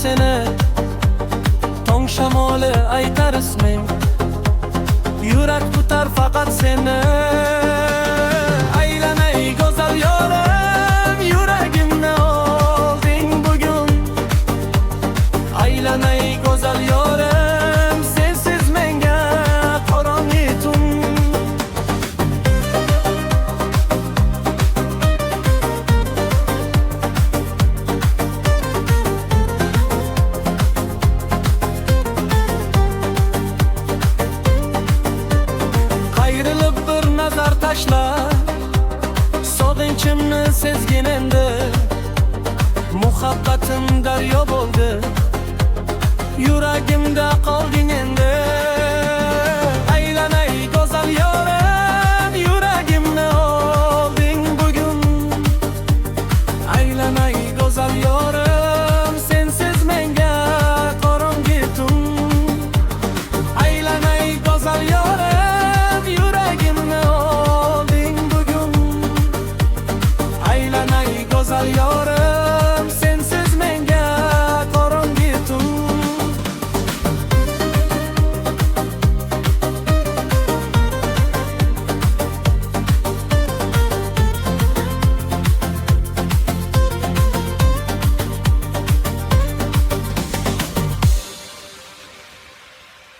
seni, tong shamoli aytar isming. Yurak tutar faqat seni. Aylanay go'zal yorim, yuragimni olding bugun. Aylanay go'zal yorim, sensiz menga qorong'i tun. Qayrilib bir nazar tashla, sog'inchimni sezgin endi. Muhabbatim daryo bo'ldi, yuragimda qolding endi. Aylanay go'zal yorim, yuragimni olding bugun. Aylanay go'zal yorim.